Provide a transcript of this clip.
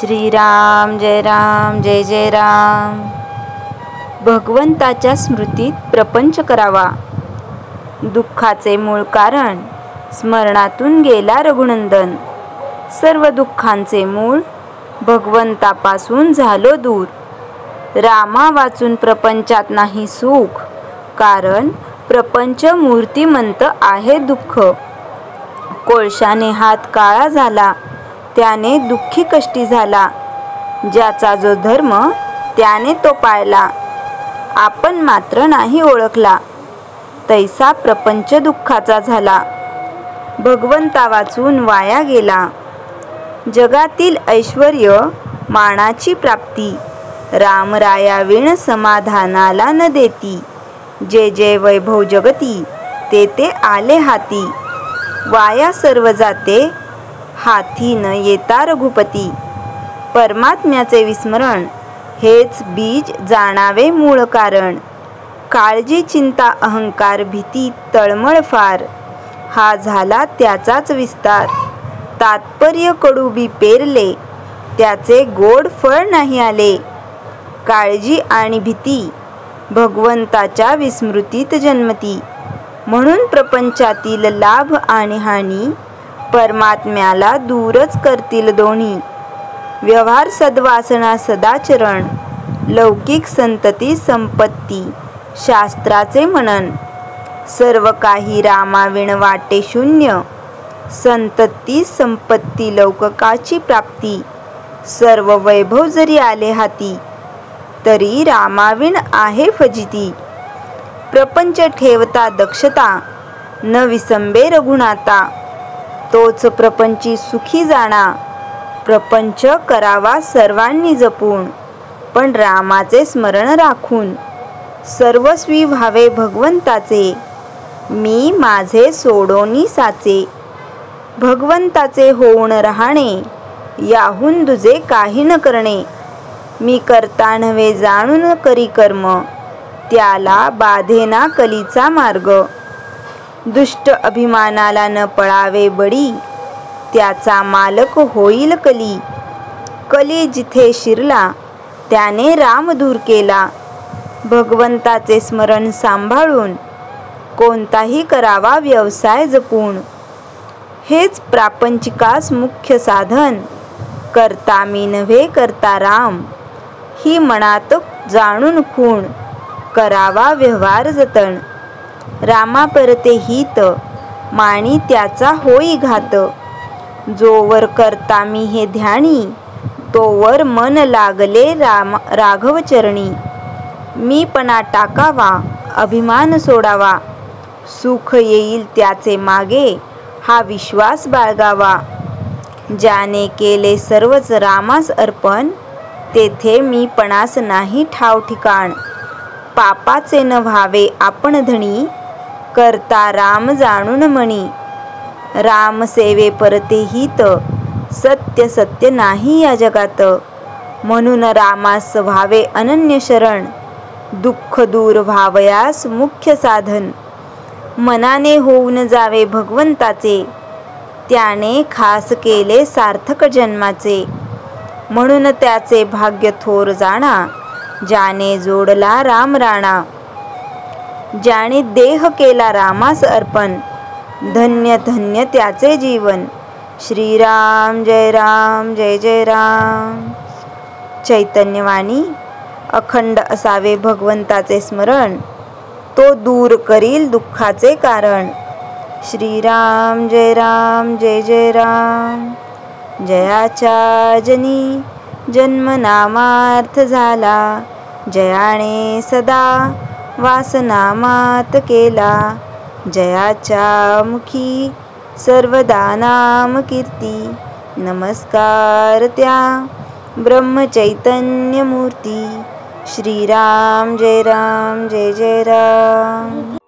श्रीराम जय राम जय जय राम। भगवंताच्या स्मृतीत प्रपंच करावा। दुःखाचे मूळ कारण स्मरणातून गेला रघुनंदन। सर्व दुःखांचे मूळ भगवंतापासून झालो दूर। रामा वाचून प्रपंचात नाही सुख, कारण प्रपंच मूर्तिमंत आहे दुःख। कोळशाने हात काळा झाला, त्याने दुःखी कष्टी झाला। ज्याचा जो धर्म त्याने तो पाळला, आपण मात्र नाही ओळखला। तैसा प्रपंच दुःखाचा झाला, भगवंता वाचून वाया गेला। जगातील ऐश्वर्य मानाची प्राप्ती, रामरायाविण समाधानाला न देती। जे जे वैभव जगती, ते ते आले हाती। वाया सर्व जाते, हाती न येता रघुपती। परमात्म्याचे विस्मरण, हेच बीज जाणावे मूळ कारण। काळजी चिंता अहंकार भीती तळमळ फार, हा झाला त्याचाच विस्तार। तात्पर्य कडू बी पेरले, त्याचे गोड फळ नाही आले। काळजी आणि भीती भगवंताच्या विस्मृतीत जन्मती, म्हणून प्रपंचातील लाभ आणि हानी परमात्म्याला दूरच करतील दोन्ही। व्यवहार सद्वासना सदाचरण, लौकिक संतती संपत्ती शास्त्राचे मनन। सर्व काही रामाविण वाटे शून्य, संतती संपत्ती लौकिकाची प्राप्ती। सर्व वैभव जरी आले हाती, तरी रामाविण आहे फजिती। प्रपंच ठेवता दक्षता, न विसंबे रघुनाथा। तोच प्रपंची सुखी जाणा, प्रपंच करावा सर्वांनी जपून। पण रामाचे स्मरण राखून, सर्वस्वी व्हावे भगवंताचे। मी माझे सोडोनी साचे, भगवंताचे होऊन राहणे। याहून दुजे काही न करणे, मी करता नव्हे जाणून करी कर्म। त्याला बाधेना कलीचा मार्ग, दुष्ट अभिमानाला न पळावे बळी। त्याचा मालक होईल कली, कली जिथे शिरला, त्याने राम दूर केला। भगवंताचे स्मरण सांभाळून, कोणताही करावा व्यवसाय जपून। हेच प्रापंचिकास मुख्य साधन, करता मी नव्हे करता राम। ही मनात जाणून खूण, करावा व्यवहार जतन। रामा परते हित, मानी त्याचा होई घात। जोवर करता मी हे ध्यानी, तोवर मन लागले राघव चरणी। मीपणा टाकावा, अभिमान सोडावा, सुख येईल त्याचे मागे, हा विश्वास बाळगावा। ज्याने केले सर्वच रामास अर्पण, तेथे मीपणास नाही ठाव ठिकाण। पापाचे न व्हावे आपण धणी, करता राम जाणून मनी। राम सेवे परते हित, सत्य सत्य नाही या जगात। म्हणून रामास व्हावे अनन्य शरण, दुःख दूर व्हावयास मुख्य साधन। मनाने होऊन जावे भगवंताचे, त्याने खास केले सार्थक जन्माचे। म्हणून त्याचे भाग्य थोर जाणा, ज्याने जोडला राम राणा। ज्याने देह केला रामास अर्पण, धन्य धन्य त्याचे जीवन। श्रीराम जय राम जय जय राम। चैतन्यवाणी अखंड असावे भगवंताचे स्मरण, तो दूर करील दुःखाचे कारण। श्रीराम जय राम जय जय राम। जयाच्या जनी जन्मनामार्थ झाला, जयाने सदा वासनामात केला। जयाच्या मुखी सर्वदा नाम कीर्ती, नमस्कार त्या ब्रह्मचैतन्य मूर्ती। श्रीराम जय राम जय जय राम।